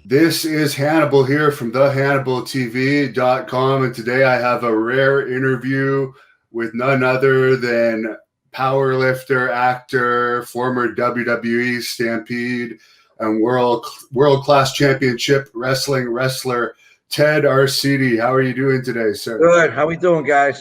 This is Hannibal here from thehannibaltv.com, and today I have a rare interview with none other than powerlifter, actor, former WWE Stampede, and world-class championship wrestling wrestler Ted Arcidi. How are you doing today, sir? Good. How we doing, guys?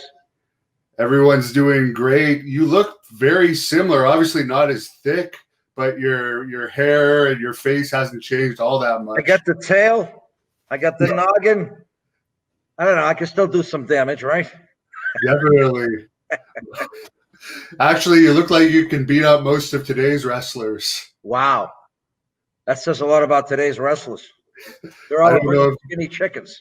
Everyone's doing great. You look very similar, obviously not as thick, but your hair and your face hasn't changed all that much. I got the tail. I got the noggin. I don't know. I can still do some damage, right? Definitely. Actually, you look like you can beat up most of today's wrestlers. Wow. That says a lot about today's wrestlers. They're all skinny chickens.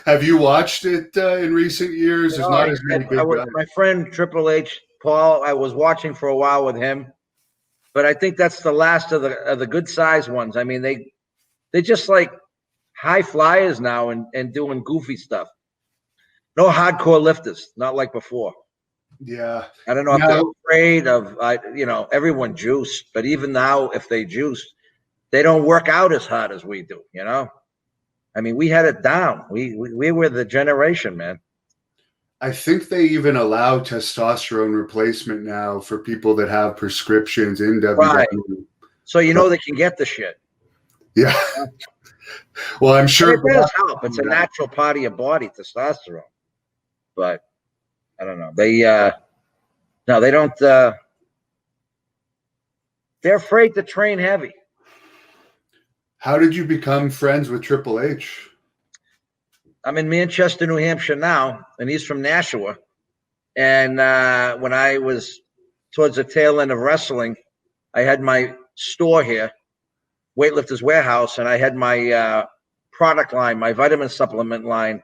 Have you watched it in recent years? There's not as many good guys. My friend Triple H, Paul, I was watching for a while with him. But I think that's the last of the good size ones. I mean, they just like high flyers now and doing goofy stuff. No hardcore lifters, not like before. Yeah. I don't know if they're afraid of, everyone juiced. But even now, if they juice, they don't work out as hard as we do, I mean, we had it down. We were the generation, man. I think they even allow testosterone replacement now for people that have prescriptions in WWE. Right. So they can get the shit. Yeah. Well, I'm sure it does help. It's a natural part of your body, testosterone. But I don't know. They don't. They're afraid to train heavy. How did you become friends with Triple H? I'm in Manchester, New Hampshire now, and he's from Nashua. And when I was towards the tail end of wrestling, I had my store here, Weightlifters Warehouse, and I had my product line, my vitamin supplement line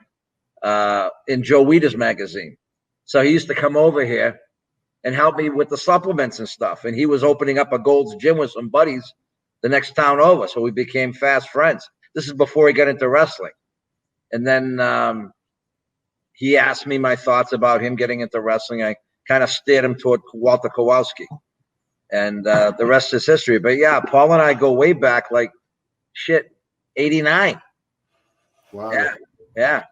in Joe Weider's magazine. So he used to come over here and help me with the supplements and stuff. And he was opening up a Gold's Gym with some buddies the next town over. So we became fast friends. This is before he got into wrestling. And then he asked me my thoughts about him getting into wrestling. I kind of steered him toward Walter Kowalski. And the rest is history. But, yeah, Paul and I go way back, like, 89. Wow. Yeah.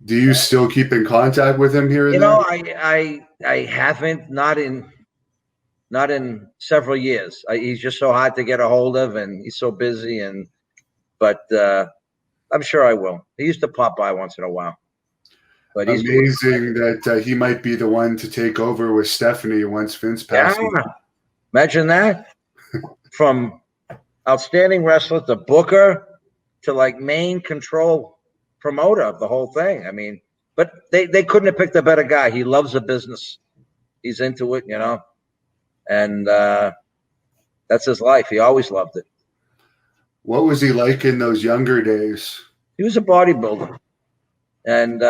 Do you still keep in contact with him here and there? I haven't, not in several years. He's just so hard to get a hold of, and he's so busy. But I'm sure I will. He used to pop by once in a while. But he's amazing that he might be the one to take over with Stephanie once Vince passes. Yeah. Imagine that. From outstanding wrestler to booker to like main control promoter of the whole thing. I mean, but they couldn't have picked a better guy. He loves the business. He's into it, and that's his life. He always loved it. What was he like in those younger days? He was a bodybuilder, and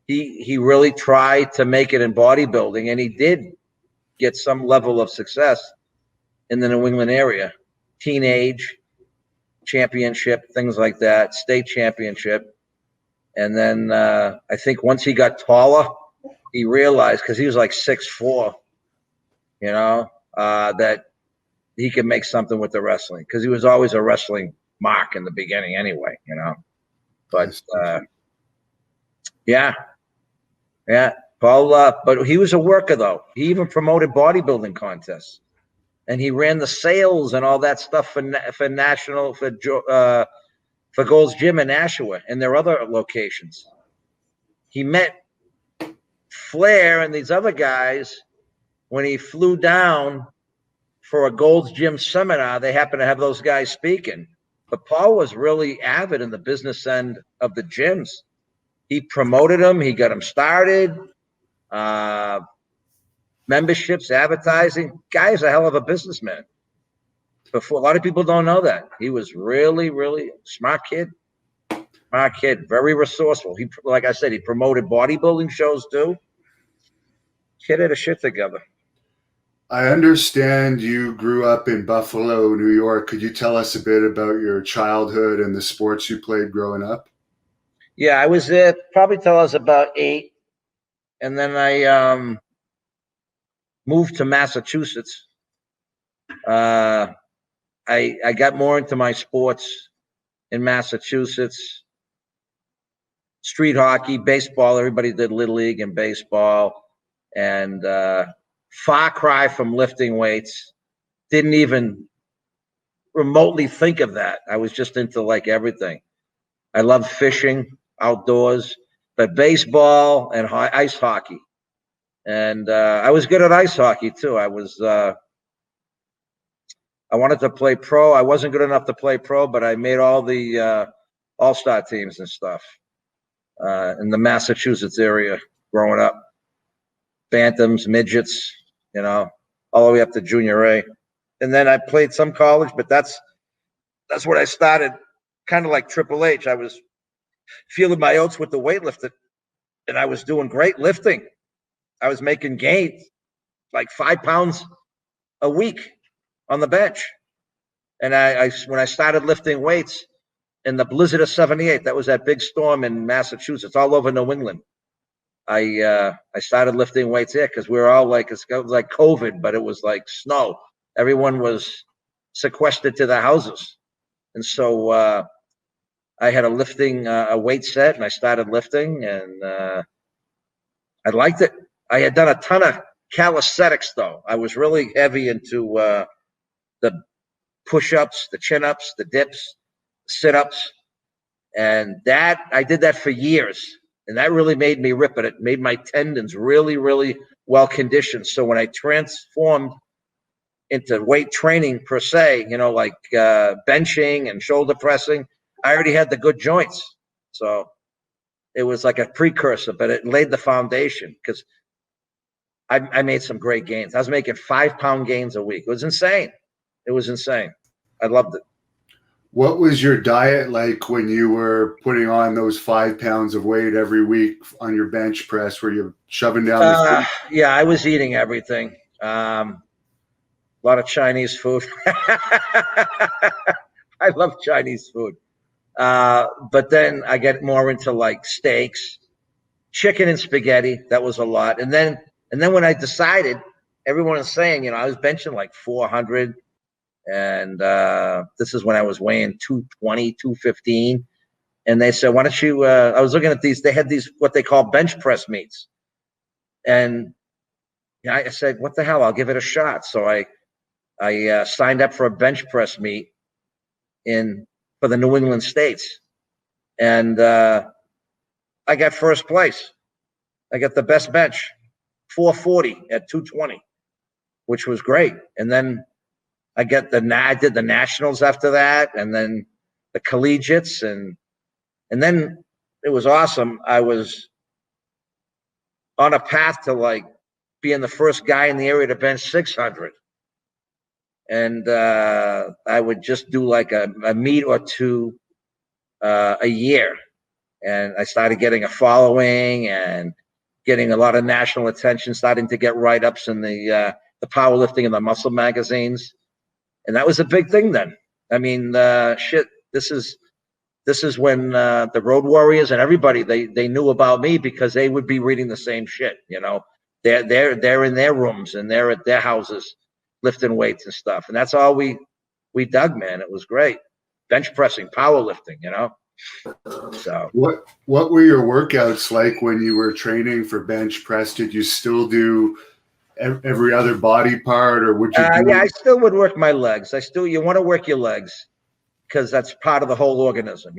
he really tried to make it in bodybuilding, and he did get some level of success in the New England area. Teenage championship, things like that, state championship. And then I think once he got taller, he realized, because he was like 6'4", that he could make something with the wrestling, because he was always a wrestling mark in the beginning anyway, But yeah. Paul, but he was a worker though. He even promoted bodybuilding contests, and he ran the sales and all that stuff for Gold's Gym in Nashua and their other locations. He met Flair and these other guys when he flew down for a Gold's Gym seminar. They happened to have those guys speaking. But Paul was really avid in the business end of the gyms. He promoted them. He got them started. Memberships, advertising. Guy's a hell of a businessman. Before, a lot of people don't know that. He was really, really smart kid. Smart kid. Very resourceful. He, like I said, he promoted bodybuilding shows too. Kid had a shit together. I understand you grew up in Buffalo, New York. Could you tell us a bit about your childhood and the sports you played growing up? Yeah, I was there probably till I was about 8. And then I moved to Massachusetts I got more into my sports in Massachusetts. Street hockey, baseball. Everybody did Little League and baseball. And far cry from lifting weights. Didn't even remotely think of that. I was just into like everything. I love fishing outdoors, but baseball and ice hockey. And I was good at ice hockey too. I wanted to play pro. I wasn't good enough to play pro, but I made all the all-star teams and stuff in the Massachusetts area growing up. Bantams, midgets, all the way up to junior A. And then I played some college, but that's what I started, kind of like Triple H. I was feeling my oats with the weightlifting, and I was doing great lifting. I was making gains, like 5 pounds a week on the bench. And when I started lifting weights in the blizzard of '78, that was that big storm in Massachusetts, all over New England. I started lifting weights there because we were all like, it was like COVID, but it was like snow. Everyone was sequestered to their houses. And so I had a weight set, and I started lifting, and I liked it. I had done a ton of calisthenics, though. I was really heavy into the push-ups, the chin-ups, the dips, sit-ups, and I did that for years. And that really made me rip it. It made my tendons really, really well conditioned. So when I transformed into weight training per se, like benching and shoulder pressing, I already had the good joints. So it was like a precursor, but it laid the foundation because I made some great gains. I was making 5 pound gains a week. It was insane. I loved it. What was your diet like when you were putting on those 5 pounds of weight every week on your bench press? Were you shoving down the food? Yeah, I was eating everything. A lot of Chinese food. I love Chinese food. But then I get more into like steaks, chicken and spaghetti. That was a lot. And then when I decided, everyone was saying, I was benching like 400. And this is when I was weighing 220, 215. And they said, why don't you, I was looking at these, they had these, what they call bench press meets. And I said, what the hell, I'll give it a shot. So I signed up for a bench press meet for the New England states. And I got first place. I got the best bench, 440 at 220, which was great. And then I did the nationals after that, and then the collegiates, and then it was awesome. I was on a path to like being the first guy in the area to bench 600, and I would just do like a meet or two a year, and I started getting a following and getting a lot of national attention, starting to get write-ups in the powerlifting and the muscle magazines. And that was a big thing then. I mean, this is when the Road Warriors and everybody, they knew about me because they would be reading the same shit. They're in their rooms and they're at their houses lifting weights and stuff. And that's all we dug, man. It was great. Bench pressing, powerlifting, So what were your workouts like when you were training for bench press? Did you still do every other body part, or would you yeah, I still would work my legs. You want to work your legs because that's part of the whole organism,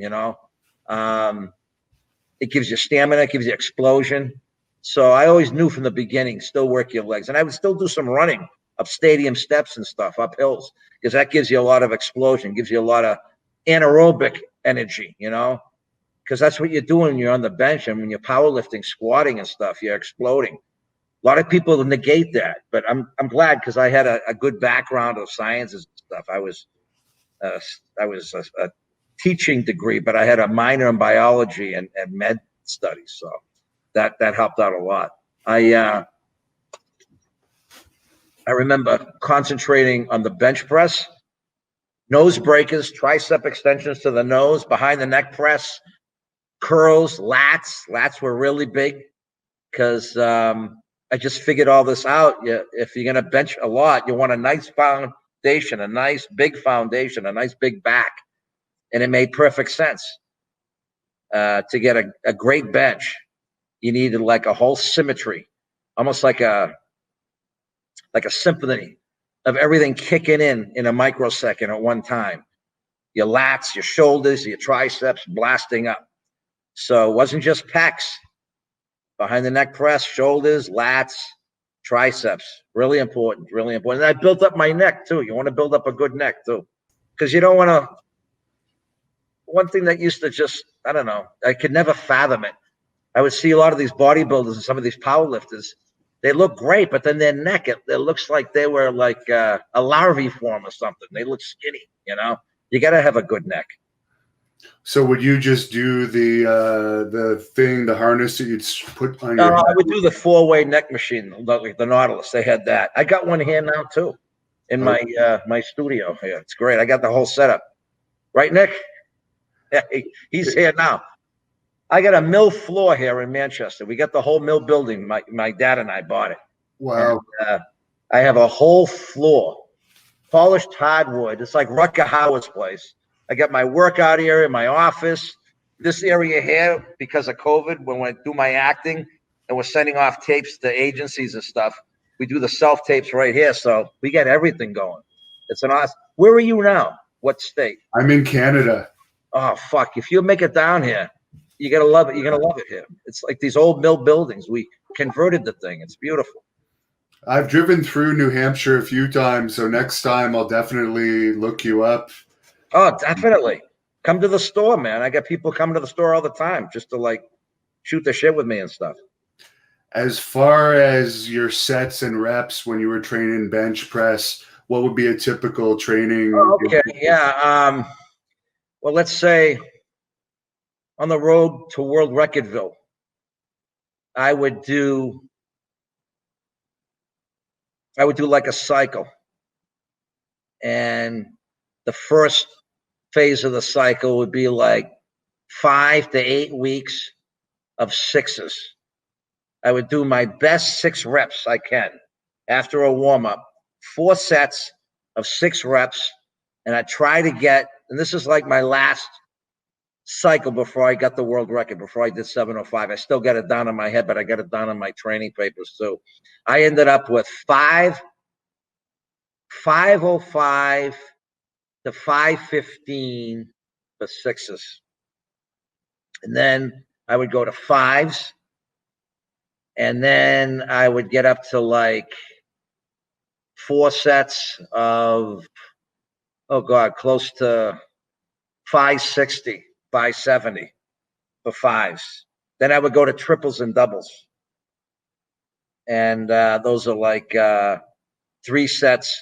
it gives you stamina, it gives you explosion. So I always knew from the beginning, still work your legs. And I would still do some running up stadium steps and stuff, up hills, because that gives you a lot of explosion, gives you a lot of anaerobic energy, because that's what you're doing when you're on the bench, and when you're powerlifting, squatting and stuff, you're exploding. A lot of people negate that, but I'm glad because I had a good background of sciences and stuff. I was a teaching degree, but I had a minor in biology and med studies, so that helped out a lot. I remember concentrating on the bench press, nose breakers, tricep extensions to the nose, behind the neck press, curls, lats. Lats were really big because I just figured all this out. If you're going to bench a lot, you want a nice foundation, a nice big foundation, a nice big back. And it made perfect sense. To get a great bench, you needed like a whole symmetry, almost like a symphony of everything kicking in a microsecond at one time. Your lats, your shoulders, your triceps blasting up. So it wasn't just pecs, behind the neck press, shoulders, lats, triceps. Really important, really important. And I built up my neck too. You want to build up a good neck too, because you don't want to. One thing that used to just, I don't know, I could never fathom it. I would see a lot of these bodybuilders and some of these power lifters. They look great, but then their neck, it looks like they were like a larvae form or something. They look skinny, you know? You got to have a good neck. So would you just do the harness that you'd put on your head? I would do the 4-way neck machine, like the Nautilus. They had that. I got one here now too, in my studio here. It's great. I got the whole setup. Right, Nick? Yeah, he's here now. I got a mill floor here in Manchester. We got the whole mill building. My dad and I bought it. Wow. And, I have a whole floor, polished hardwood. It's like Rutger Hauer's place. I got my workout area, my office. This area here, because of COVID, when I do my acting and we're sending off tapes to agencies and stuff, we do the self-tapes right here. So we got everything going. It's an awesome. Where are you now? What state? I'm in Canada. Oh, fuck. If you make it down here, you got to love it. You're going to love it here. It's like these old mill buildings. We converted the thing. It's beautiful. I've driven through New Hampshire a few times, so next time I'll definitely look you up. Oh, definitely. Come to the store, man. I got people coming to the store all the time just to like shoot the shit with me and stuff. As far as your sets and reps when you were training bench press, what would be a typical training? Oh, okay. Yeah. Well, let's say on the road to World Recordville, I would do like a cycle. And the first phase of the cycle would be like 5 to 8 weeks of sixes. I would do my best 6 reps I can after a warm-up, 4 sets of 6 reps. And I try to get, and this is like my last cycle before I got the world record, before I did 705. I still got it down in my head, but I got it down on my training papers too. I ended up with 505 to 515 for sixes. And then I would go to 5s. And then I would get up to like 4 sets of, oh God, close to 560, 570 for 5s. Then I would go to triples and doubles. And those are like 3 sets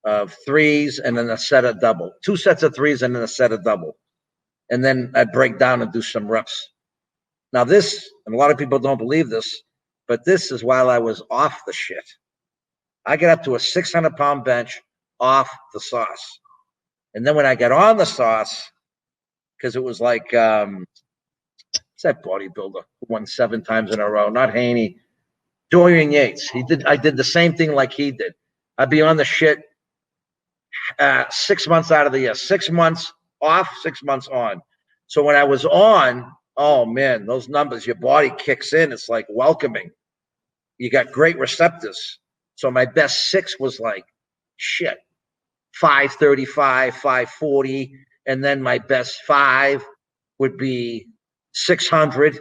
of 3s and then a set of double. 2 sets of 3s and then a set of double. And then I'd break down and do some reps. Now this, and a lot of people don't believe this, but this is while I was off the shit. I got up to a 600-pound bench off the sauce. And then when I got on the sauce, because it was like, what's that bodybuilder who won 7 times in a row? Not Haney, Dorian Yates. I did the same thing like he did. I'd be on the shit 6 months out of the year, 6 months off, 6 months on. So when I was on, oh man, those numbers, your body kicks in. It's like welcoming. You got great receptors. So my best 6 was like, shit, 535, 540. And then my best 5 would be 600.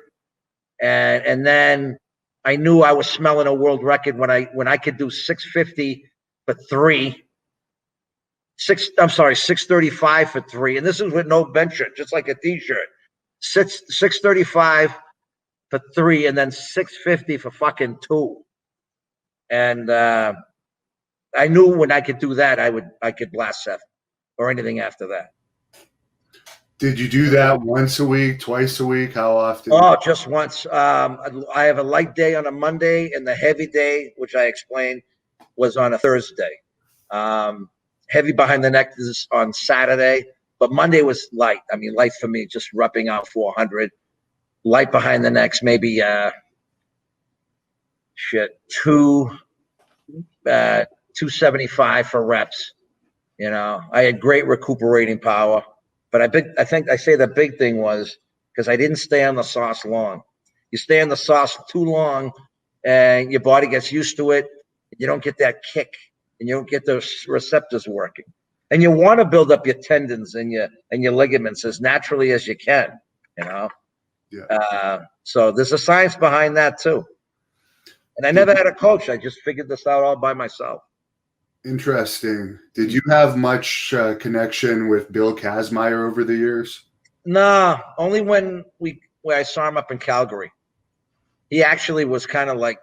And then I knew I was smelling a world record when I could do 650 for 3. 635 for 3. And this is with no bench shirt, just like a t-shirt. 635 for 3 and then 650 for fucking 2. And I knew when I could do that, I could blast 7 or anything after that. Did you do that once a week, twice a week? How often? Oh, just once. I have a light day on a Monday, and the heavy day, which I explained, was on a Thursday. Heavy behind the neck is on Saturday, but Monday was light. I mean, light for me, just repping out 400. Light behind the necks, maybe 275 for reps. You know, I had great recuperating power, but I think I say the big thing was because I didn't stay on the sauce long. You stay on the sauce too long, and your body gets used to it. You don't get that kick, and you don't get those receptors working. And you want to build up your tendons and your ligaments as naturally as you can. You know, so there's a science behind that too. And I never had a coach. I just figured this out all by myself. Interesting. Did you have much connection with Bill Kazmaier over the years? No, only when I saw him up in Calgary. He actually was kind of like,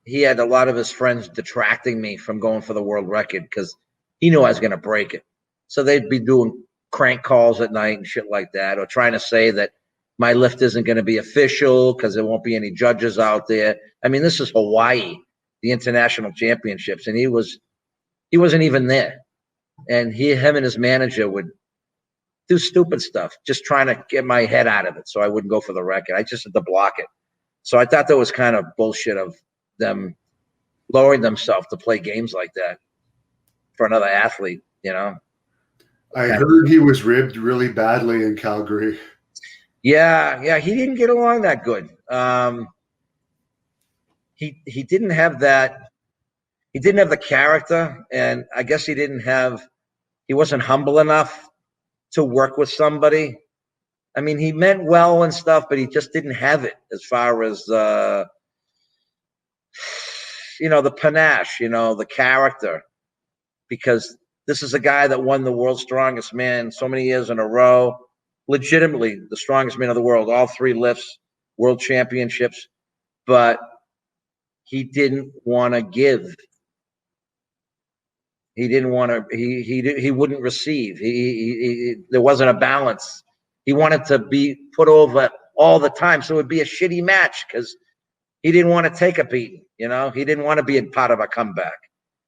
he had a lot of his friends detracting me from going for the world record because he knew I was going to break it. So they'd be doing crank calls at night and shit like that, or trying to say that my lift isn't going to be official because there won't be any judges out there. I mean, this is Hawaii, the international championships, and he wasn't even there. And him and his manager would do stupid stuff, just trying to get my head out of it so I wouldn't go for the record. I just had to block it. So I thought that was kind of bullshit of them lowering themselves to play games like that for another athlete, you know. I heard he was ribbed really badly in Calgary. Yeah, he didn't get along that good. He didn't have that. He didn't have the character, and I guess he wasn't humble enough to work with somebody. I mean, he meant well and stuff, but he just didn't have it as far as the panache, the character, because this is a guy that won the world's strongest man so many years in a row, legitimately the strongest man of the world, all 3 lifts, world championships, but he didn't want to give. He didn't want to. He wouldn't receive. There wasn't a balance. He wanted to be put over all the time, so it would be a shitty match because he didn't want to take a beating. You know, he didn't want to be a part of a comeback.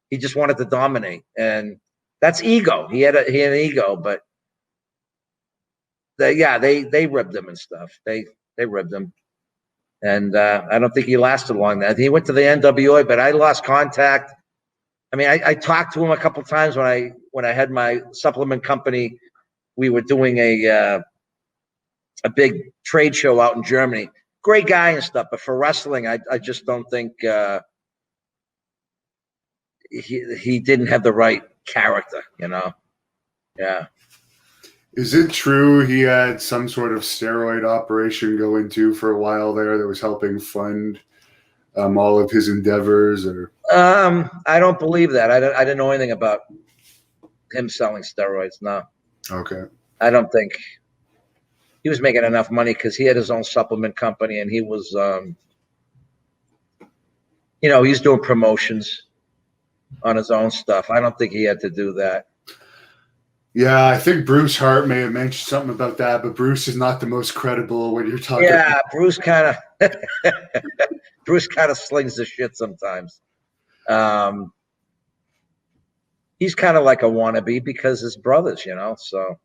He just wanted to dominate, and that's ego. He had an ego, but they ribbed him and stuff. They ribbed him, and I don't think he lasted long. That he went to the NWA, but I lost contact. I mean, I talked to him a couple times when I had my supplement company. We were doing a big trade show out in Germany. Great guy and stuff, but for wrestling, I just don't think he didn't have the right character, you know. Yeah. Is it true he had some sort of steroid operation go into for a while there that was helping fund all of his endeavors? Or I don't believe that. I didn't know anything about him selling steroids. No. Okay. I don't think he was making enough money because he had his own supplement company and he was, he's doing promotions on his own stuff. I don't think he had to do that. Yeah, I think Bruce Hart may have mentioned something about that, but Bruce is not the most credible when you're talking. Yeah, Bruce kind of slings the shit sometimes. He's kind of like a wannabe because his brothers, so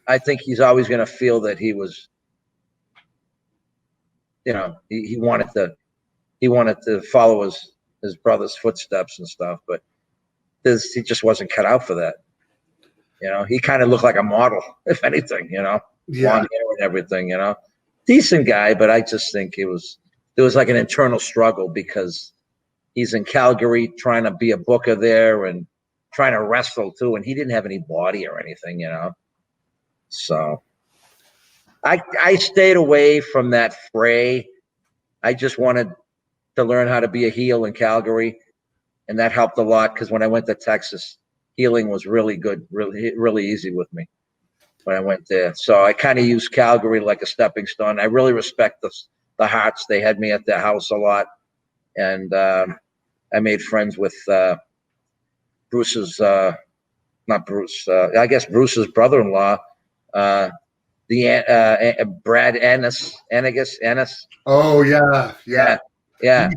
I think he's always going to feel that he was, he wanted to follow his brother's footsteps and stuff, but he just wasn't cut out for that. He kind of looked like a model, if anything, blonde hair and everything, decent guy, but I just think there was like an internal struggle because he's in Calgary trying to be a booker there and trying to wrestle too, and he didn't have any body or anything, So I stayed away from that fray. I just wanted to learn how to be a heel in Calgary, and that helped a lot because when I went to Texas, healing was really good, really easy with me when I went there. So I kind of used Calgary like a stepping stone. I really respect the Hearts. They had me at their house a lot, and I made friends with Bruce's, not Bruce, I guess Bruce's brother-in-law, Brad Ennis. Oh yeah.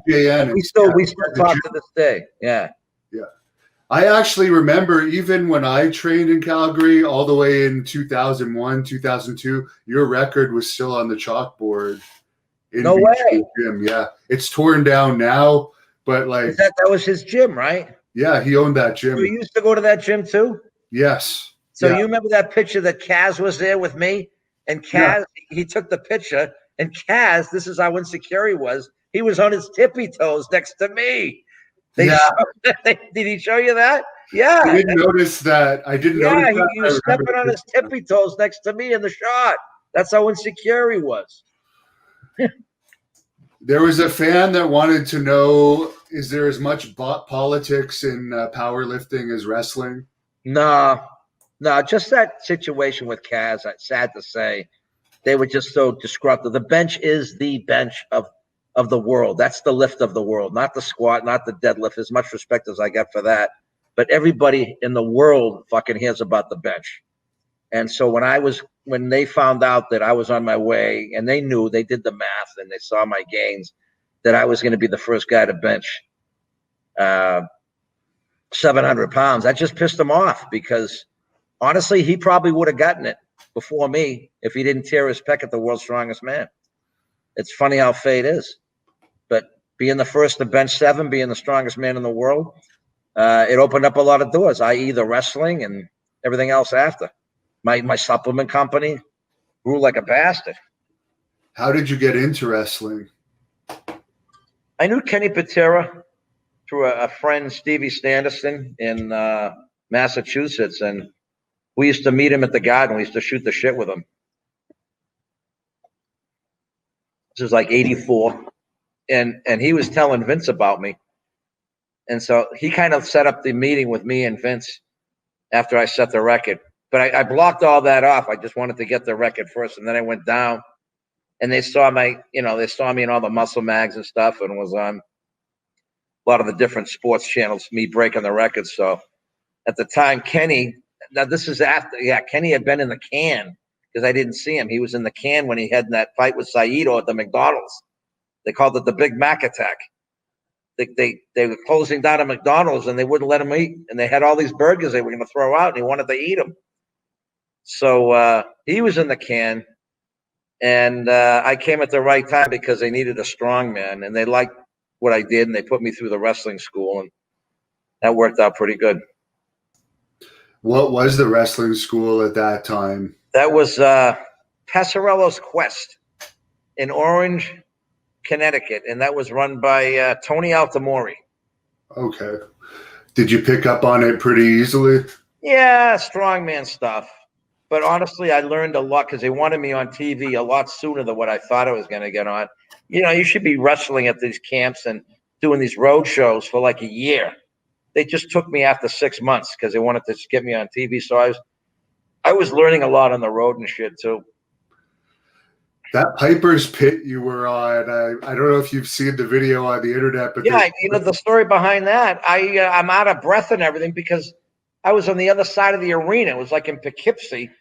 We still talk to this day. Yeah. I actually remember even when I trained in Calgary all the way in 2001, 2002, your record was still on the chalkboard. No way. Gym. Yeah. It's torn down now, but like that was his gym, right? Yeah, he owned that gym. You used to go to that gym too? Yes. So yeah. you remember that picture that Kaz was there with me? And Kaz, he took the picture, and Kaz, this is how insecure he was. He was on his tippy toes next to me. Did he show you that? Yeah. I didn't notice that. I didn't notice that. He was stepping on his tippy toes next to me in the shot. That's how insecure he was. There was a fan that wanted to know, is there as much politics in powerlifting as wrestling? No, just that situation with Kaz, sad to say, they were just so disruptive. The bench is the bench of the world. That's the lift of the world, not the squat, not the deadlift. As much respect as I get for that. But everybody in the world fucking hears about the bench. And so when they found out that I was on my way, and they knew, they did the math and they saw my gains, that I was going to be the first guy to bench 700 pounds, that just pissed him off, because honestly, he probably would have gotten it before me if he didn't tear his pec at the world's strongest man. It's funny how fate is. But being the first to bench 7, being the strongest man in the world, it opened up a lot of doors, i.e. the wrestling and everything else after. My supplement company grew like a bastard. How did you get into wrestling? I knew Kenny Patera through a friend, Stevie Standerson, in Massachusetts, and we used to meet him at the Garden. We used to shoot the shit with him. This was like 84, and he was telling Vince about me, and so he kind of set up the meeting with me and Vince after I set the record. But I blocked all that off. I just wanted to get the record first, and then I went down, and they saw me in all the muscle mags and stuff, and was on a lot of the different sports channels, me breaking the records. So at the time, Kenny, now this is after, Kenny had been in the can, because I didn't see him. He was in the can when he had that fight with Saito at the McDonald's. They called it the Big Mac attack. They were closing down a McDonald's, and they wouldn't let him eat. And they had all these burgers they were going to throw out, and he wanted to eat them. So he was in the can, and I came at the right time because they needed a strong man, and they liked what I did, and they put me through the wrestling school, and that worked out pretty good. What was the wrestling school at that time? That was Passarello's Quest in Orange, Connecticut, and that was run by Tony Altamori. Okay. Did you pick up on it pretty easily? Yeah, strongman stuff. But honestly, I learned a lot because they wanted me on TV a lot sooner than what I thought I was going to get on. You should be wrestling at these camps and doing these road shows for like a year. They just took me after 6 months because they wanted to get me on TV. So I was learning a lot on the road and shit too. That Piper's Pit you were on, I don't know if you've seen the video on the internet, but yeah, the story behind that, I'm out of breath and everything because I was on the other side of the arena. It was like in Poughkeepsie,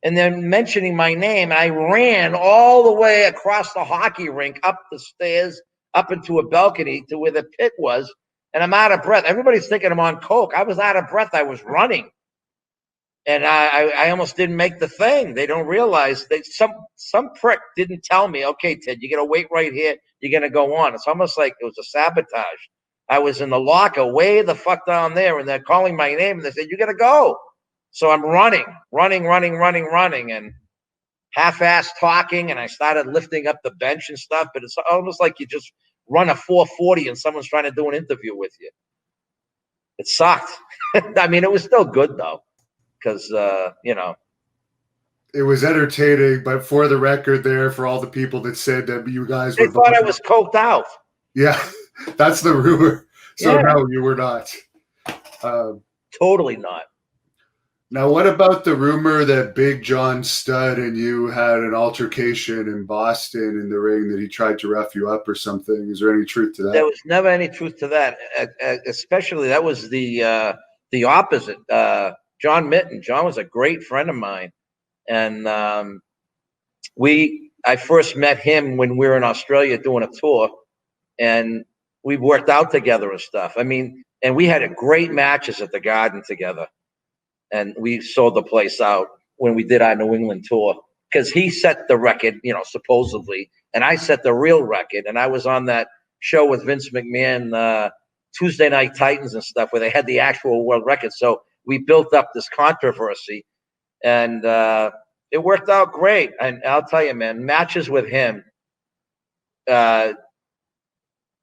and then mentioning my name, I ran all the way across the hockey rink, up the stairs, up into a balcony to where the pit was, and I'm out of breath. Everybody's thinking I'm on coke. I was out of breath. I was running. And I almost didn't make the thing. They don't realize that some prick didn't tell me, okay, Ted, you're going to wait right here. You're going to go on. It's almost like it was a sabotage. I was in the locker way the fuck down there, and they're calling my name, and they said, you got to go. So I'm running, and half-assed talking, and I started lifting up the bench and stuff, but it's almost like you just run a 440 and someone's trying to do an interview with you. It sucked. I mean, it was still good, though. Because, it was entertaining, but for the record there, for all the people that said that you guys were... They thought I was coked out. Yeah, that's the rumor. So, no, you were not. Totally not. Now, what about the rumor that Big John Studd and you had an altercation in Boston in the ring, that he tried to rough you up or something? Is there any truth to that? There was never any truth to that. Especially, that was the opposite. John Mitten. John was a great friend of mine. And I first met him when we were in Australia doing a tour, and we worked out together and stuff. I mean, and we had great matches at the Garden together, and we sold the place out when we did our New England tour, because he set the record, supposedly, and I set the real record. And I was on that show with Vince McMahon, Tuesday Night Titans and stuff where they had the actual world record. So we built up this controversy, and it worked out great. And I'll tell you, man, matches with him, it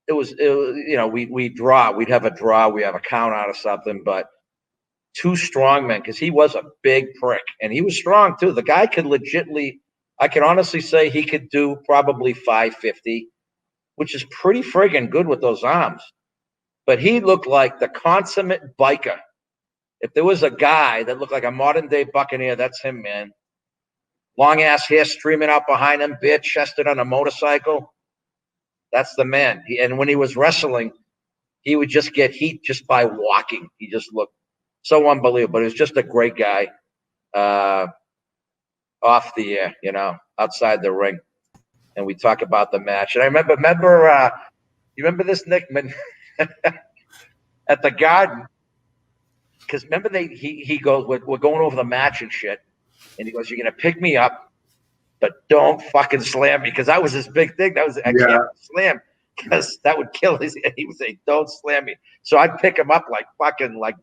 was we draw. We'd have a draw. We have a count out or something, but two strong men, because he was a big prick and he was strong too. The guy could I can honestly say he could do probably 550, which is pretty friggin' good with those arms. But he looked like the consummate biker. If there was a guy that looked like a modern day buccaneer, that's him, man. Long ass hair streaming out behind him, bare chested on a motorcycle. That's the man. And when he was wrestling, he would just get heat just by walking. He just looked so unbelievable. But he was just a great guy off the air, outside the ring. And we talk about the match. And I remember, you remember this, Nick? At the Garden, because remember he goes, we're going over the match and shit. And he goes, you're going to pick me up, but don't fucking slam me. Because that was his big thing. I can't slam because that would kill his. And he would say, don't slam me. So I'd pick him up like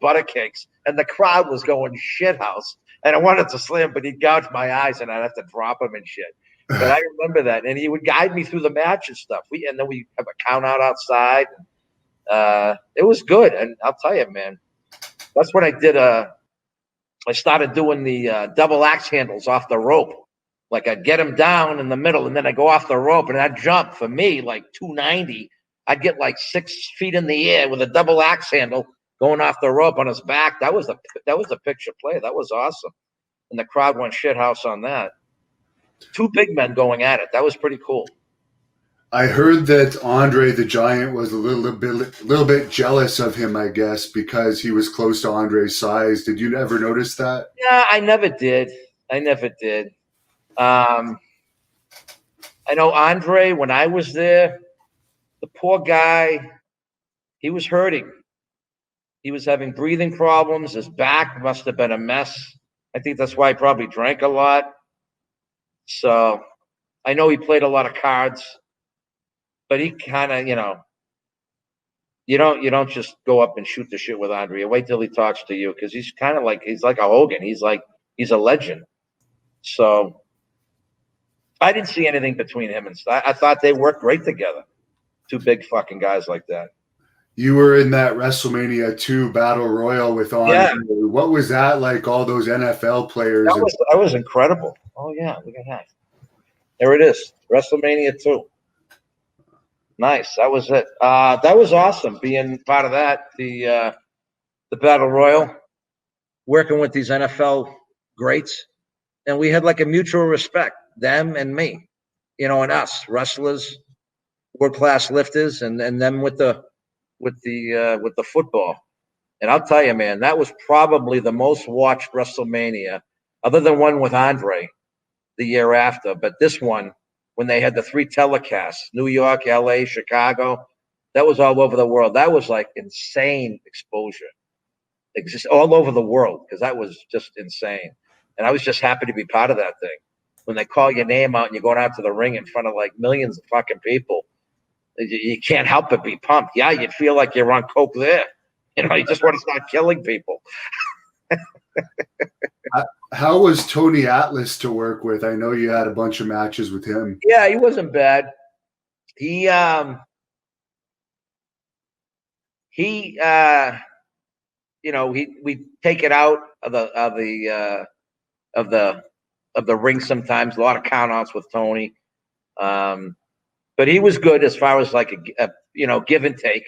butter cakes. And the crowd was going shit house. And I wanted to slam, but he'd gouge my eyes and I'd have to drop him and shit. But I remember that. And he would guide me through the match and stuff. And then we have a count out outside. It was good. And I'll tell you, man, that's when I started doing the double axe handles off the rope. Like I'd get him down in the middle and then I'd go off the rope and I'd jump. For me, like 290, I'd get like 6 feet in the air with a double axe handle going off the rope on his back. That was the picture play. That was awesome. And the crowd went shithouse on that. 2 big men going at it. That was pretty cool. I heard that Andre the Giant was a little bit jealous of him, I guess, because he was close to Andre's size. Did you ever notice that? Yeah, I never did. I know Andre, when I was there, the poor guy, he was hurting. He was having breathing problems. His back must have been a mess. I think that's why he probably drank a lot. So I know he played a lot of cards, but he kind of, you don't just go up and shoot the shit with Andre. You wait till he talks to you, because he's kind of he's like a Hogan. He's a legend. So I didn't see anything between him and I thought they worked great together. 2 big fucking guys like that. You were in that WrestleMania 2 Battle Royal with Andre. Yeah. What was that like, all those NFL players? That was incredible. Oh, yeah, look at that. There it is, WrestleMania 2. Nice, that was it. That was awesome, being part of that, the Battle Royal, working with these NFL greats. And we had like a mutual respect, them and me, and us, wrestlers, world-class lifters, and them with the football. And I'll tell you, man, that was probably the most watched WrestleMania, other than one with Andre the year after. But this one, when they had the 3 telecasts, New York, LA, Chicago, that was all over the world. That was like insane exposure. Just all over the world, because that was just insane. And I was just happy to be part of that thing. When they call your name out and you're going out to the ring in front of like millions of fucking people, you can't help but be pumped. Yeah, you'd feel like you're on coke there. You just want to start killing people. How was Tony Atlas to work with? I know you had a bunch of matches with him. Yeah, he wasn't bad. We'd take it out of the ring sometimes. A lot of countouts with Tony. But he was good as far as like a give and take,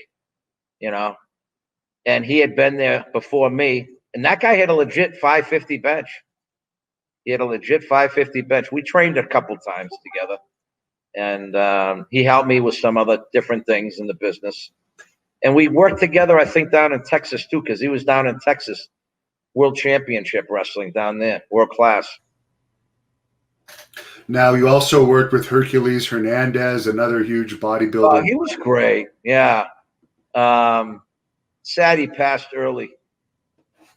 and he had been there before me. And that guy had a legit 550 bench. We trained a couple times together, and he helped me with some other different things in the business. And we worked together, I think, down in Texas too, because he was down in Texas, World Championship Wrestling down there, world class. Now, you also worked with Hercules Hernandez, another huge bodybuilder. Oh, he was great. Yeah. Sad he passed early.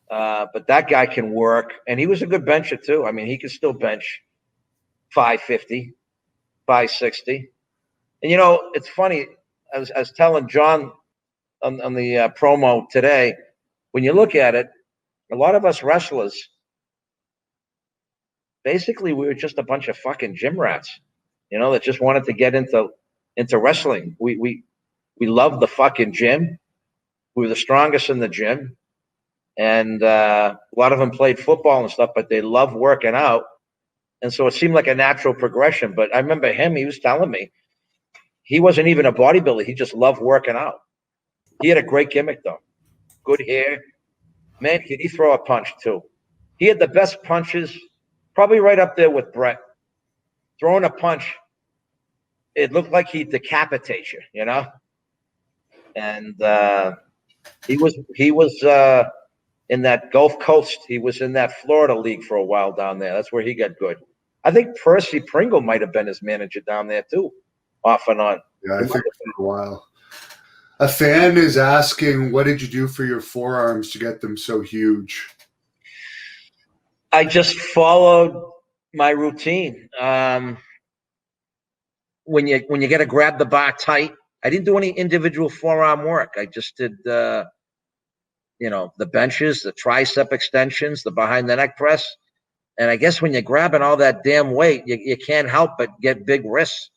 But that guy can work. And he was a good bencher, too. I mean, he could still bench 550, 560. And, it's funny. I was telling John on the promo today. When you look at it, a lot of us wrestlers, basically, we were just a bunch of fucking gym rats, that just wanted to get into wrestling. We loved the fucking gym. We were the strongest in the gym, and a lot of them played football and stuff, but they loved working out, and so it seemed like a natural progression. But I remember him; he was telling me he wasn't even a bodybuilder; he just loved working out. He had a great gimmick, though. Good hair, man. Could he throw a punch too? He had the best punches, probably right up there with Brett. Throwing a punch, it looked like he'd decapitate you, And he was in that Gulf Coast. He was in that Florida league for a while down there. That's where he got good. I think Percy Pringle might have been his manager down there too, off and on. Yeah, I think for a while. A fan is asking, what did you do for your forearms to get them so huge? I just followed my routine. When you got to grab the bar tight, I didn't do any individual forearm work. I just did, the benches, the tricep extensions, the behind the neck press. And I guess when you're grabbing all that damn weight, you can't help but get big wrists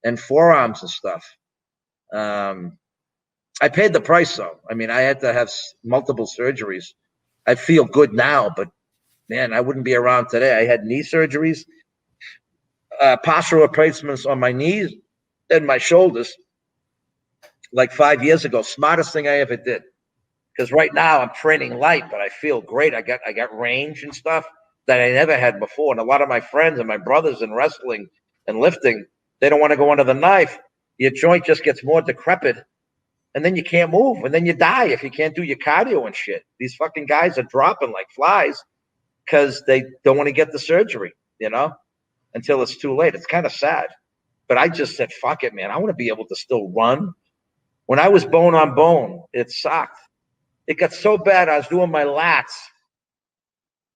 and forearms and stuff. I paid the price, though. I mean, I had to have multiple surgeries. I feel good now, but man, I wouldn't be around today. I had knee surgeries, partial replacements on my knees and my shoulders like 5 years ago. Smartest thing I ever did. Because right now I'm training light, but I feel great. I got range and stuff that I never had before. And a lot of my friends and my brothers in wrestling and lifting, they don't want to go under the knife. Your joint just gets more decrepit, and then you can't move, and then you die if you can't do your cardio and shit. These fucking guys are dropping like flies because they don't want to get the surgery, until it's too late. It's kind of sad. But I just said, fuck it, man. I want to be able to still run. When I was bone on bone, it sucked. It got so bad, I was doing my lats.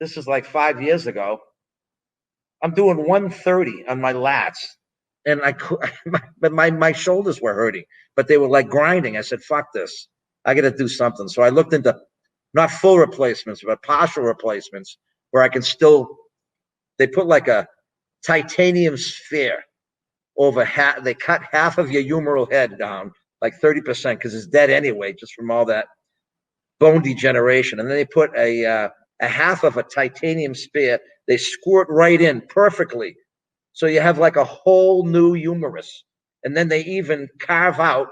This is like 5 years ago. I'm doing 130 on my lats. And my shoulders were hurting, but they were like grinding. I said, fuck this. I got to do something. So I looked into not full replacements, but partial replacements where I can still, they put like a titanium sphere over half. They cut half of your humeral head down, like 30%, because it's dead anyway, just from all that bone degeneration. And then they put a half of a titanium spear. They screw it right in perfectly. So you have like a whole new humerus. And then they even carve out,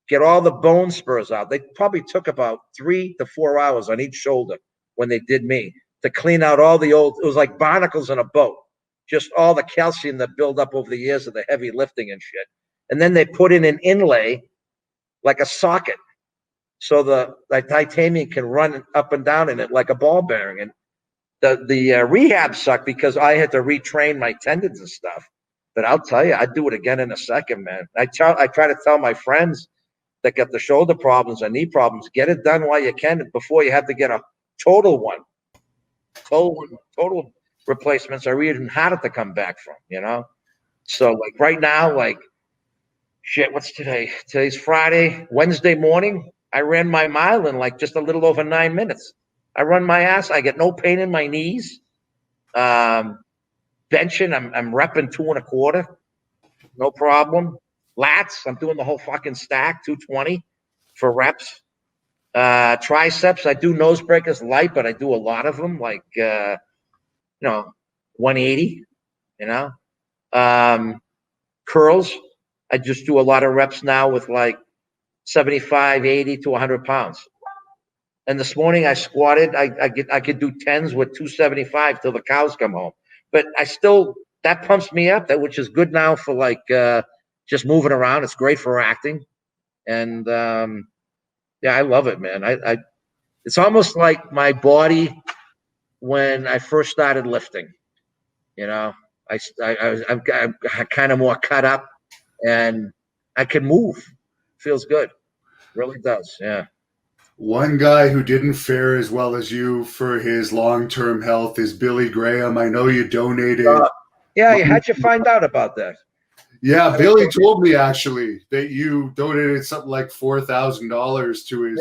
get all the bone spurs out. They probably took about 3 to 4 hours on each shoulder when they did me to clean out all the old, it was like barnacles in a boat, just all the calcium that built up over the years of the heavy lifting and shit. And then they put in an inlay, like a socket, so the titanium can run up and down in it like a ball bearing. And the rehab sucked because I had to retrain my tendons and stuff. But I'll tell you, I'd do it again in a second, man. I try to tell my friends that get the shoulder problems and knee problems, get it done while you can before you have to get a total one. Total replacements are even harder to come back from, So like right now, like shit, what's today? Today's Friday. Wednesday morning, I ran my mile in like just a little over 9 minutes. I run my ass. I get no pain in my knees. Benching, I'm repping 2 1/4. No problem. Lats, I'm doing the whole fucking stack, 220 for reps. Triceps, I do nose breakers light, but I do a lot of them, like 180. Curls, I just do a lot of reps now with like 75, 80 to 100 pounds. And this morning I squatted. I could do 10s with 275 till the cows come home. But that pumps me up, which is good now for like just moving around. It's great for acting. And I love it, man. It's almost like my body when I first started lifting. I'm kind of more cut up, and I can move. Feels good. Really does. Yeah. One guy who didn't fare as well as you for his long-term health is Billy Graham. I know you donated. Yeah, how'd you find out about that? Yeah, Billy told me actually that you donated something like $4,000 to his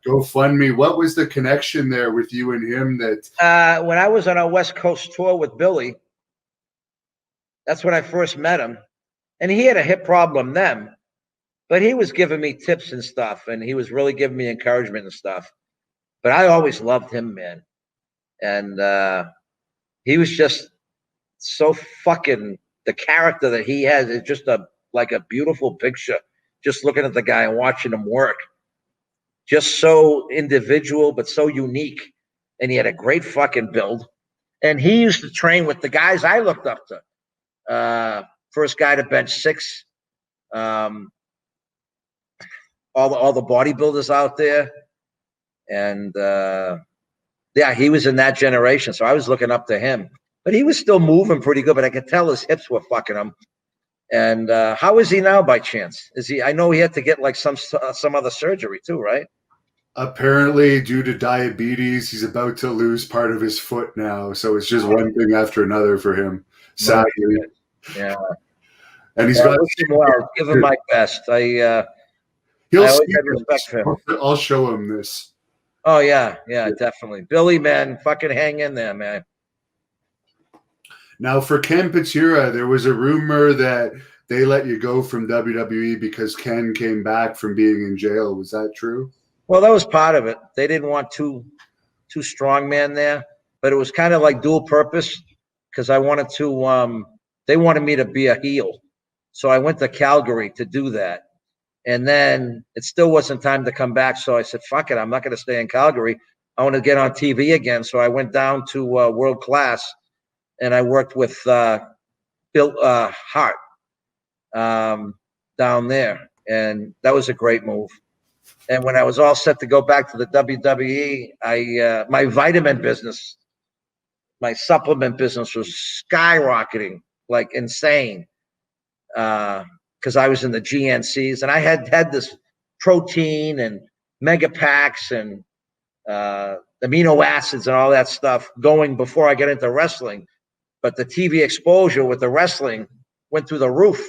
GoFundMe. What was the connection there with you and him? That when I was on our West Coast tour with Billy, that's when I first met him, and he had a hip problem then, but he was giving me tips and stuff, and he was really giving me encouragement and stuff. But I always loved him, man, and he was just so fucking. The character that he has is just like a beautiful picture. Just looking at the guy and watching him work, just so individual but so unique, and he had a great fucking build. And he used to train with the guys I looked up to. First guy to bench 6. All the bodybuilders out there, and yeah, he was in that generation. So I was looking up to him, but he was still moving pretty good. But I could tell his hips were fucking him. And how is he now, by chance? Is he? I know he had to get like some other surgery too, right? Apparently, due to diabetes, he's about to lose part of his foot now. So it's just one thing after another for him, sadly. Yeah. And he's got. Well, give him my best. I always had respect for him. I'll show him this. Oh yeah, definitely. Billy, man, fucking hang in there, man. Now, for Ken Patera, there was a rumor that they let you go from WWE because Ken came back from being in jail. Was that true? Well, that was part of it. They didn't want two strong men there, but it was kind of like dual purpose because I wanted to. They wanted me to be a heel, so I went to Calgary to do that. And then it still wasn't time to come back, so I said, "Fuck it, I'm not going to stay in Calgary. I want to get on TV again." So I went down to World Class. And I worked with Bill Hart down there, and that was a great move. And when I was all set to go back to the WWE, my vitamin business, my supplement business was skyrocketing like insane because I was in the GNCs, and I had this protein and mega packs and amino acids and all that stuff going before I got into wrestling. But the TV exposure with the wrestling went through the roof.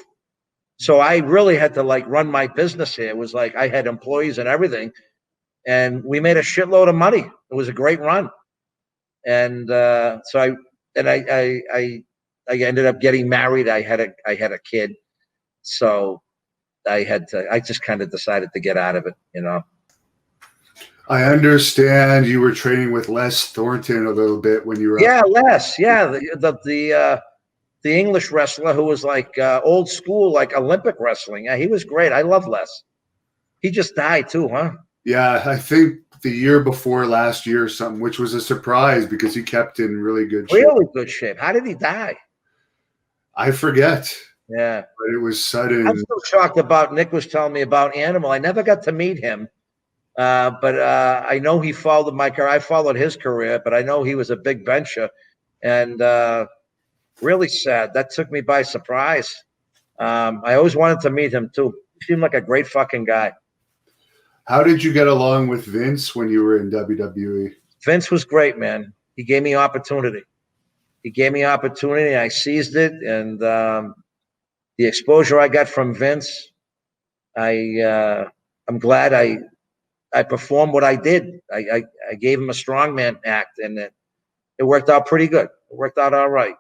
So I really had to like run my business here. It was like I had employees and everything. And we made a shitload of money. It was a great run. And so I ended up getting married. I had a kid. So I just kind of decided to get out of it, you know. I understand you were training with Les Thornton a little bit when you were. Yeah, Les. Yeah, the English wrestler who was like old school, like Olympic wrestling. Yeah, he was great. I love Les. He just died too, huh? Yeah, I think the year before last year or something, which was a surprise because he kept in really good shape. Really good shape. How did he die? I forget. Yeah. But it was sudden. I'm still shocked about Nick was telling me about Animal. I never got to meet him. But I know he followed my career. I followed his career, but I know he was a big bencher, and really sad. That took me by surprise. I always wanted to meet him too. He seemed like a great fucking guy. How did you get along with Vince when you were in WWE? Vince was great, man. He gave me opportunity. I seized it, and the exposure I got from Vince, I'm glad I performed what I did. I gave him a strongman act, and it worked out pretty good. It worked out all right.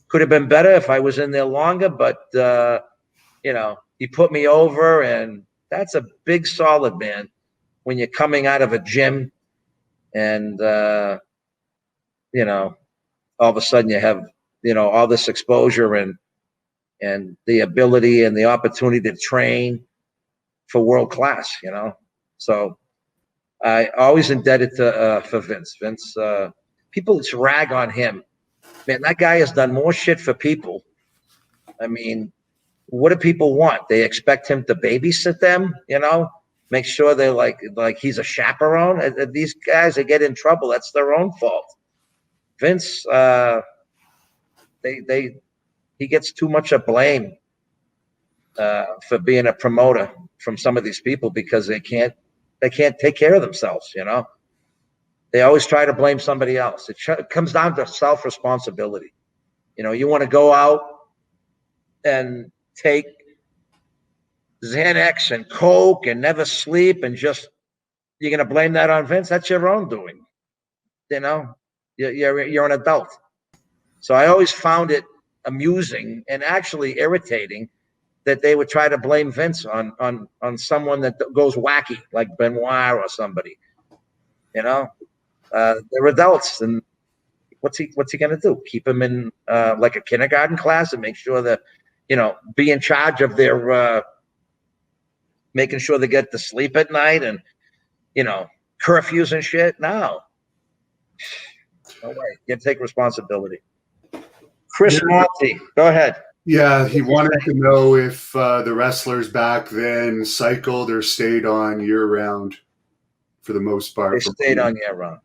Could have been better if I was in there longer, but you know, he put me over, and that's a big solid, man. When you're coming out of a gym, and you know, all of a sudden you have all this exposure and the ability and the opportunity to train for world class, you know. So I always indebted to for Vince. Vince, people rag on him. Man, that guy has done more shit for people. I mean, what do people want? They expect him to babysit them, you know, make sure they're like he's a chaperone. These guys, they get in trouble. That's their own fault. Vince, he gets too much of blame for being a promoter from some of these people because they can't take care of themselves, you know. They always try to blame somebody else. It comes down to self-responsibility. You know, you want to go out and take Xanax and Coke and never sleep and just, you're going to blame that on Vince? That's your own doing. You know, you're an adult. So I always found it amusing and actually irritating that they would try to blame Vince on someone that goes wacky, like Benoit or somebody. You know, they're adults, and what's he going to do? Keep him in like a kindergarten class and make sure that, you know, be in charge of their making sure they get to sleep at night and, you know, curfews and shit. No way. You can take responsibility. Chris Monty, go ahead. Yeah, he wanted to know if the wrestlers back then cycled or stayed on year-round for the most part. They stayed on year-round.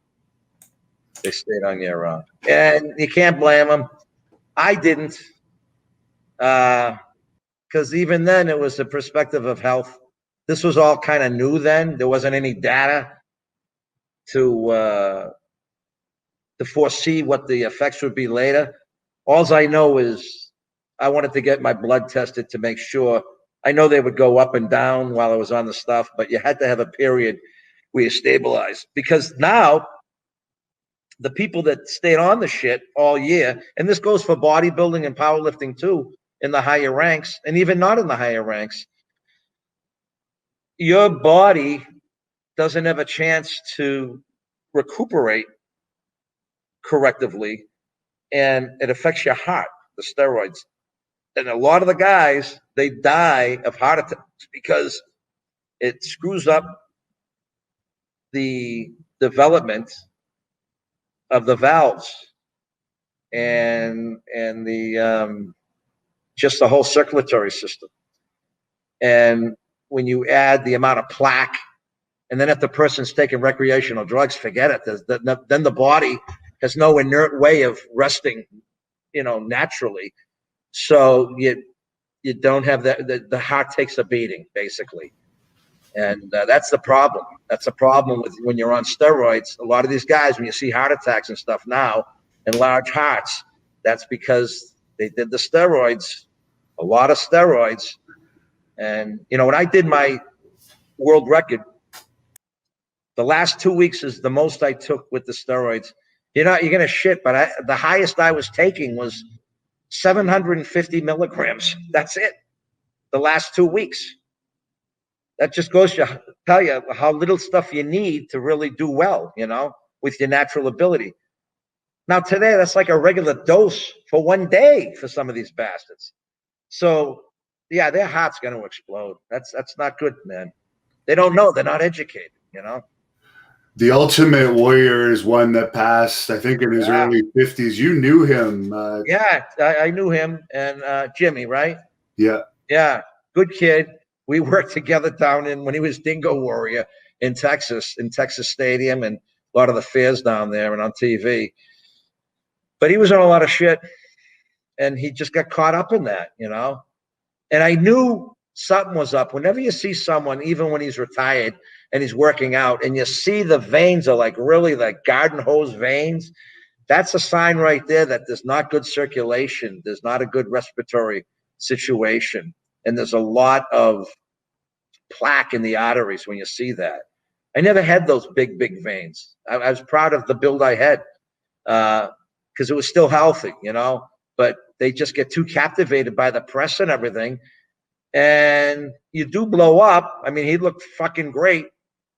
And you can't blame them. I didn't. Because even then, it was the perspective of health. This was all kind of new then. There wasn't any data to foresee what the effects would be later. All I know is I wanted to get my blood tested to make sure. I know they would go up and down while I was on the stuff, but you had to have a period where you stabilize. Because now, the people that stayed on the shit all year, and this goes for bodybuilding and powerlifting too, in the higher ranks, and even not in the higher ranks, your body doesn't have a chance to recuperate correctively, and it affects your heart, the steroids. And a lot of the guys, they die of heart attacks because it screws up the development of the valves and the just the whole circulatory system. And when you add the amount of plaque, and then if the person's taking recreational drugs, forget it. Then the body has no inert way of resting, you know, naturally. So you don't have the heart takes a beating, basically. And that's the problem. That's the problem with when you're on steroids. A lot of these guys, when you see heart attacks and stuff now and large hearts, that's because they did the steroids, a lot of steroids. And, you know, when I did my world record, the last 2 weeks is the most I took with the steroids. You're going to shit, but the highest I was taking was 750 milligrams. That's it. The last 2 weeks. That just goes to tell you how little stuff you need to really do well, you know, with your natural ability. Now, today, that's like a regular dose for 1 day for some of these bastards. So, yeah, their heart's going to explode. That's not good, man. They don't know. They're not educated, you know. The Ultimate Warrior is one that passed, I think, in his early 50s. You knew him. Yeah, I knew him. And Jimmy, right? Yeah. Yeah, good kid. We worked together down when he was Dingo Warrior in Texas Stadium, and a lot of the fairs down there and on TV. But he was on a lot of shit, and he just got caught up in that, you know. And I knew something was up. Whenever you see someone, even when he's retired and he's working out, and you see the veins are like really like garden hose veins, that's a sign right there that there's not good circulation. There's not a good respiratory situation. And there's a lot of plaque in the arteries when you see that. I never had those big veins. I was proud of the build I had because it was still healthy, you know, but they just get too captivated by the press and everything. And you do blow up. I mean, he looked fucking great,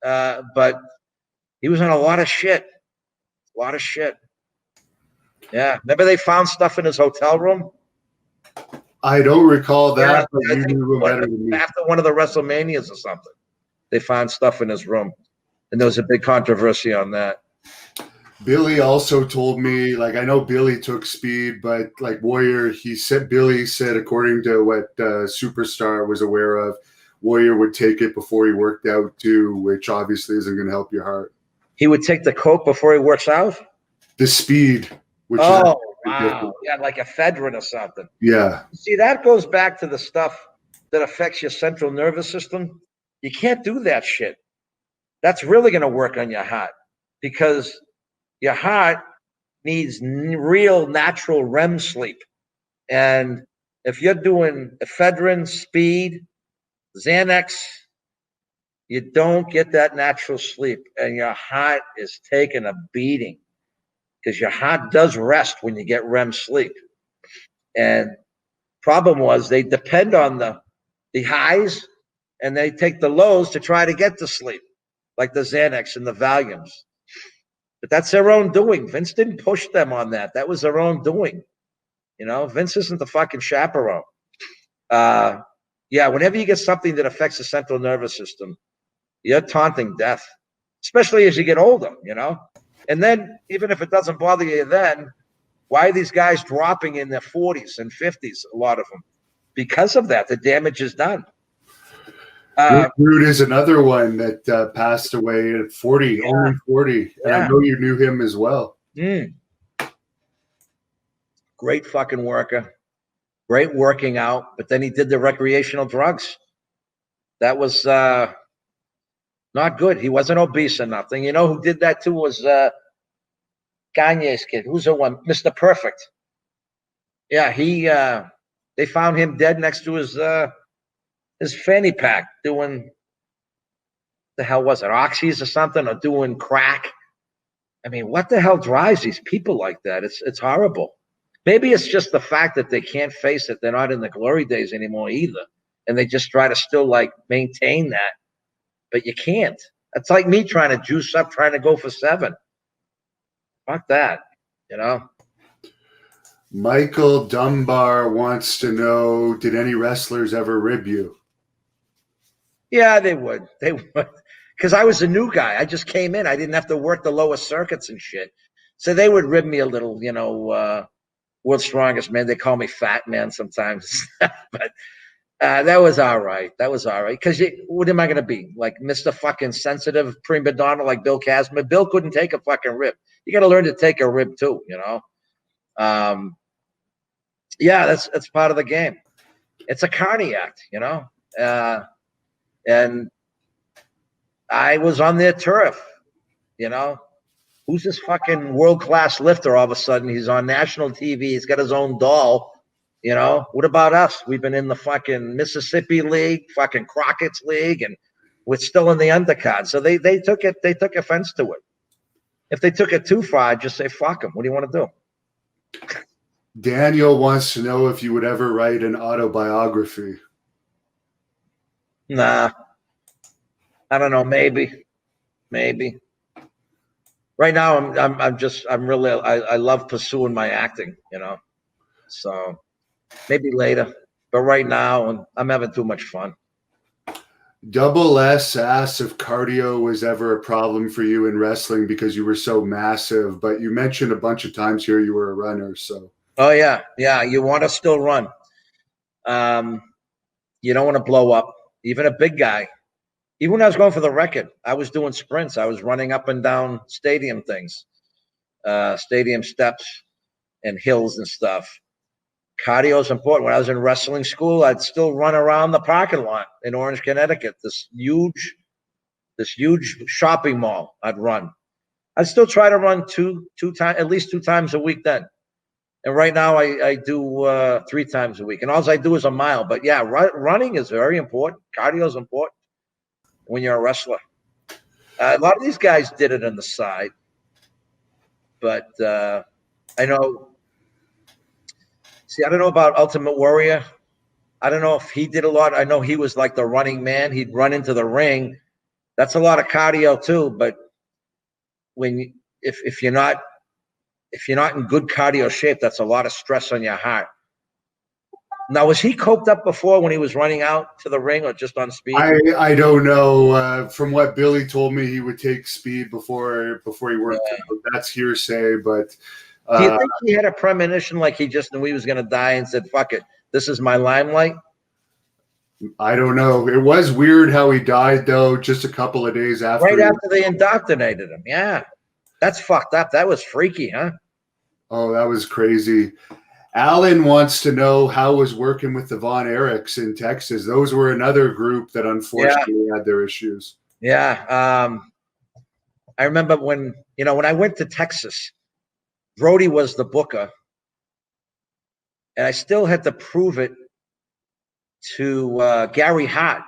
but he was on a lot of shit. Yeah. Remember they found stuff in his hotel room? I don't recall that, but I you think knew better than me. after one of the WrestleManias or something, they found stuff in his room. And there was a big controversy on that. Billy also told me, like, I know Billy took speed, but like Warrior, Billy said, according to what Superstar was aware of, Warrior would take it before he worked out too, which obviously isn't going to help your heart. He would take the Coke before he works out? The speed. Which wow. Yeah, like ephedrine or something. Yeah. See, that goes back to the stuff that affects your central nervous system. You can't do that shit. That's really going to work on your heart because your heart needs real natural REM sleep. And if you're doing ephedrine, speed, Xanax, you don't get that natural sleep, and your heart is taking a beating because your heart does rest when you get REM sleep. And problem was they depend on the highs and they take the lows to try to get to sleep, like the Xanax and the Valiums. But that's their own doing. Vince didn't push them on that. That was their own doing. Vince isn't the fucking chaperone. Yeah, whenever you get something that affects the central nervous system, you're taunting death, especially as you get older, And then, even if it doesn't bother you then, why are these guys dropping in their 40s and 50s, a lot of them? Because of that, the damage is done. Rick Rude is another one that passed away at 40, only 40. And I know you knew him as well. Great fucking worker. Great working out. But then he did the recreational drugs. That was not good. He wasn't obese or nothing. You know who did that too was Gagne's kid. Who's the one? Mr. Perfect. Yeah, they found him dead next to his fanny pack doing, the hell was it, oxys or something, or doing crack. I mean, what the hell drives these people like that? It's horrible. Maybe it's just the fact that they can't face it. They're not in the glory days anymore either. And they just try to still maintain that. But you can't. It's like me trying to juice up, trying to go for 7. Fuck that, Michael Dunbar wants to know, did any wrestlers ever rib you? Yeah, they would. They would. Because I was a new guy. I just came in. I didn't have to work the lower circuits and shit. So they would rib me a little, World's Strongest Man. They call me Fat Man sometimes. But that was all right. Because what am I going to be? Like Mr. fucking sensitive prima donna like Bill Casman? Bill couldn't take a fucking rib. You got to learn to take a rib too, Yeah, that's part of the game. It's a cardiac, and I was on their turf, Who's this fucking world-class lifter all of a sudden? He's on national TV. He's got his own doll, What about us? We've been in the fucking Mississippi League, fucking Crockett's League, and we're still in the undercard. So they took offense to it. If they took it too far, I'd just say, fuck them. What do you want to do? Daniel wants to know if you would ever write an autobiography. Nah. I don't know. Maybe. Right now, I love pursuing my acting, So maybe later. But right now, I'm having too much fun. Double S asks if cardio was ever a problem for you in wrestling because you were so massive. But you mentioned a bunch of times here you were a runner, so. Oh, yeah. You want to still run. You don't want to blow up. Even a big guy. Even when I was going for the record, I was doing sprints. I was running up and down stadium things, stadium steps and hills and stuff. Cardio is important. When I was in wrestling school, I'd still run around the parking lot in Orange, Connecticut. This huge shopping mall. I'd run. I'd still try to run at least 2 times a week then. And right now I do 3 times a week. And all I do is a mile. But yeah, running is very important. Cardio is important when you're a wrestler. A lot of these guys did it on the side. But I know. See, I don't know about Ultimate Warrior. I don't know if he did a lot. I know he was like the running man. He'd run into the ring. That's a lot of cardio too. But if you're not in good cardio shape, that's a lot of stress on your heart. Now, was he coked up before when he was running out to the ring, or just on speed? I don't know. From what Billy told me, he would take speed before he worked. Yeah. That's hearsay, but. Do you think he had a premonition, like he just knew he was going to die and said, fuck it, this is my limelight? I don't know. It was weird how he died, though, just a couple of days after. Right after they indoctrinated him, yeah. That's fucked up. That was freaky, huh? Oh, that was crazy. Alan wants to know how was working with the Von Erichs in Texas. Those were another group that unfortunately had their issues. Yeah. I remember when I went to Texas, Brody was the booker, And I still had to prove it to Gary Hart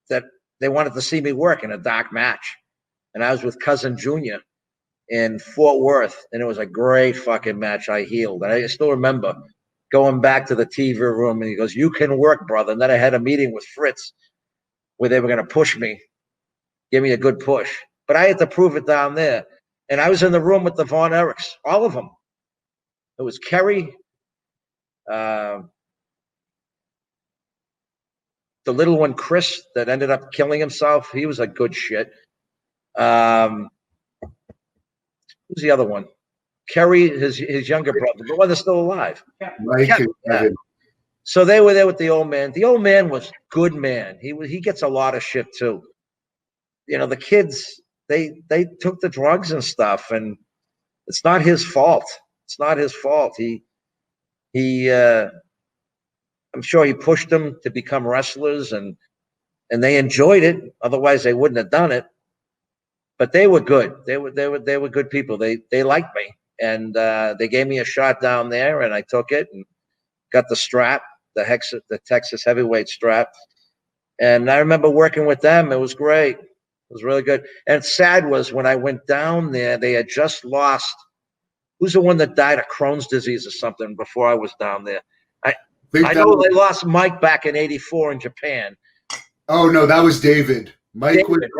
that they wanted to see me work in a dark match. And I was with Cousin Junior in Fort Worth, and it was a great fucking match. I healed. And I still remember going back to the TV room, and he goes, "You can work, brother." And then I had a meeting with Fritz where they were going to push me, give me a good push. But I had to prove it down there. And I was in the room with the Von Erichs, all of them. It was Kerry, the little one, Chris, that ended up killing himself. He was a good shit. Who's the other one? Kerry, his younger brother, the one that's still alive. Mike and Kevin. So they were there with the old man. The old man was good man. He gets a lot of shit too. You know, the kids, they took the drugs and stuff, and it's not his fault. It's not his fault. I'm sure he pushed them to become wrestlers, and they enjoyed it. Otherwise, they wouldn't have done it. But they were good. They were good people. They liked me, and they gave me a shot down there, and I took it and got the strap, the Texas heavyweight strap. And I remember working with them. It was great. It was really good. And sad was when I went down there, they had just lost. Who's the one that died of Crohn's disease or something before I was down there? I know they lost Mike back in '84 in Japan. Oh no, that was David. David,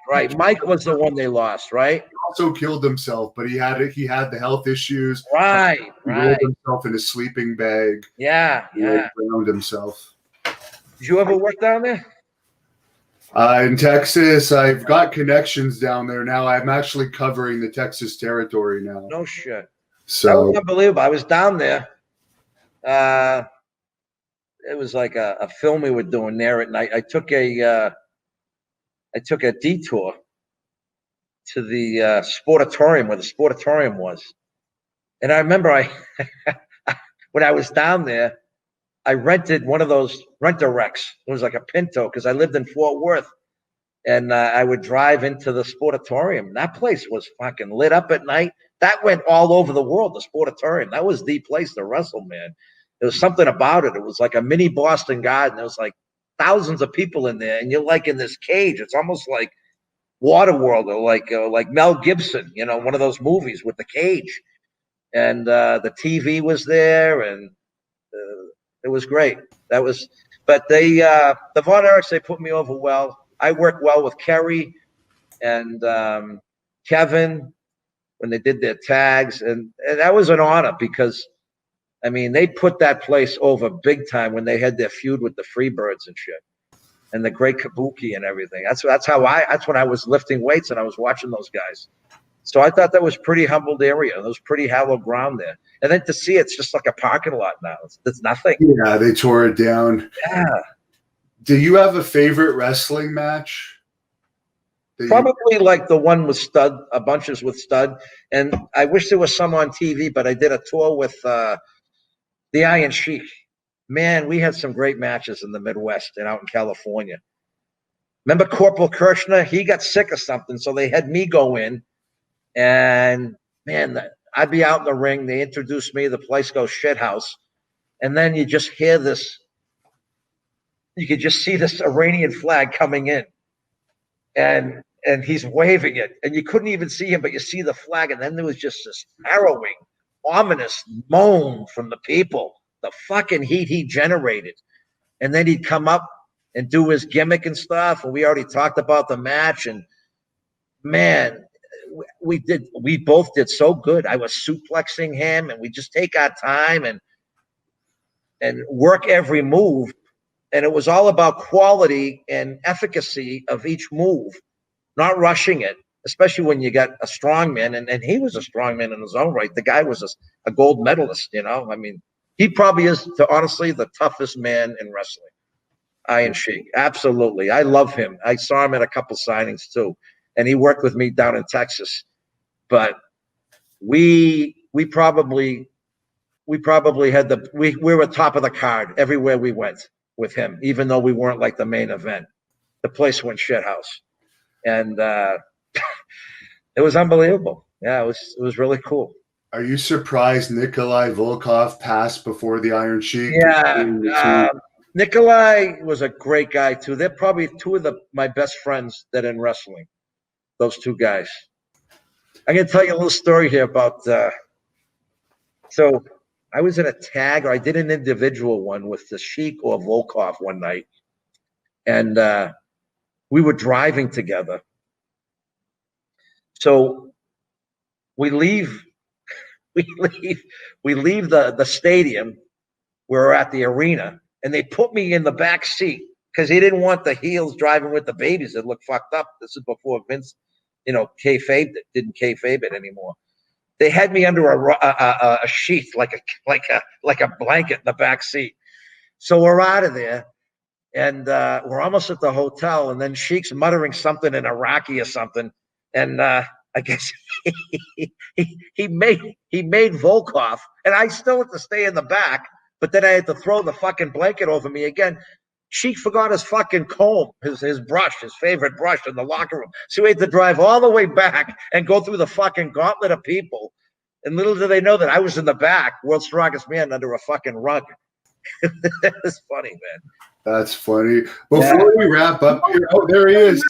right. Mike was the one they lost, right? He also killed himself, but he had the health issues. Right. He rolled himself in a sleeping bag. Yeah. He drowned himself. Did you ever work down there? In Texas, I've got connections down there now. I'm actually covering the Texas territory now. No shit. So that was unbelievable. I was down there. It was like a film we were doing there at night. I took a detour to the sportatorium where the sportatorium was. And I remember when I was down there, I rented one of those rent-a-wrecks. It was like a Pinto because I lived in Fort Worth. And I would drive into the sportatorium. That place was fucking lit up at night. That went all over the world, the sportatorium. That was the place to wrestle, man. There was something about it. It was like a mini Boston Garden. There was like thousands of people in there, and you're like in this cage. It's almost like Waterworld or like Mel Gibson, you know, one of those movies with the cage. And the TV was there, and it was great. But the Von Erichs, they put me over well. I worked well with Kerry and Kevin when they did their tags, and that was an honor because, I mean, they put that place over big time when they had their feud with the Freebirds and shit, and the Great Kabuki and everything. That's when I was lifting weights and I was watching those guys. So I thought that was pretty humbled area. It was pretty hallowed ground there. And then to see it's just like a parking lot now. It's nothing. Yeah, they tore it down. Yeah. Do you have a favorite wrestling match? Probably like the one with Stud, a bunches with Stud. And I wish there was some on TV, but I did a tour with the Iron Sheik. Man, we had some great matches in the Midwest and out in California. Remember Corporal Kirshner? He got sick or something, so they had me go in. And, man, I'd be out in the ring. They introduced me. The place goes shit house. And then you just hear this. You could just see this Iranian flag coming in. And he's waving it. And you couldn't even see him, but you see the flag. And then there was just this harrowing, ominous moan from the people. The fucking heat he generated. And then he'd come up and do his gimmick and stuff. And we already talked about the match. And, man, we both did so good. I was suplexing him, and we just take our time and work every move. And it was all about quality and efficacy of each move, not rushing it, especially when you got a strong man. And he was a strong man in his own right. The guy was a gold medalist, you know. I mean, he probably is, honestly, the toughest man in wrestling. Iron Sheik. Absolutely. I love him. I saw him at a couple signings, too. And he worked with me down in Texas. But we probably had we were top of the card everywhere we went with him, even though we weren't like the main event. The place went shit house. And it was unbelievable. Yeah, it was really cool. Are you surprised Nikolai Volkov passed before the Iron Sheik? Yeah, Nikolai was a great guy too. They're probably two of my best friends that are in wrestling. Those two guys. I'm gonna tell you a little story here about. So I was in a tag, or I did an individual one with the Sheik or Volkov one night, and we were driving together. So we leave the stadium. We're at the arena, and they put me in the back seat because he didn't want the heels driving with the babies that look fucked up. This is before Vince, kayfabed it, didn't kayfabe it anymore. They had me under a sheath, like a blanket in the back seat. So we're out of there, and we're almost at the hotel, and then Sheik's muttering something in Iraqi or something, and I guess he made Volkov, and I still had to stay in the back, but then I had to throw the fucking blanket over me again. Sheik forgot his fucking comb, his brush, his favorite brush in the locker room. So he had to drive all the way back and go through the fucking gauntlet of people. And little do they know that I was in the back, world's strongest man, under a fucking rug. It's funny, man. That's funny. Before we wrap up here, oh, there he is.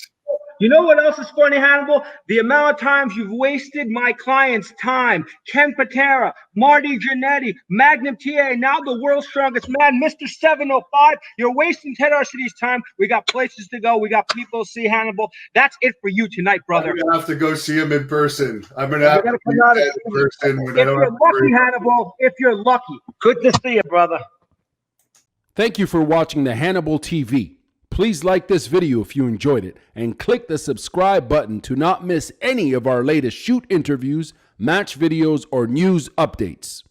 You know what else is funny, Hannibal? The amount of times you've wasted my client's time. Ken Patera, Marty Jannetty, Magnum TA, now the world's strongest man, Mr. 705. You're wasting Ted Arcidi's time. We got places to go. We got people to see, Hannibal. That's it for you tonight, brother. I'm going to have to go see him in person. I'm going to have to come out in person. If you're lucky, Hannibal, if you're lucky. Good to see you, brother. Thank you for watching the Hannibal TV. Please like this video if you enjoyed it and click the subscribe button to not miss any of our latest shoot interviews, match videos, or news updates.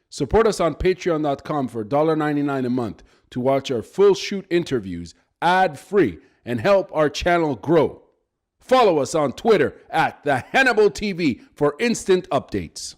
Support us on patreon.com for $1.99 a month to watch our full shoot interviews ad-free and help our channel grow. Follow us on Twitter at the Hannibal TV for instant updates.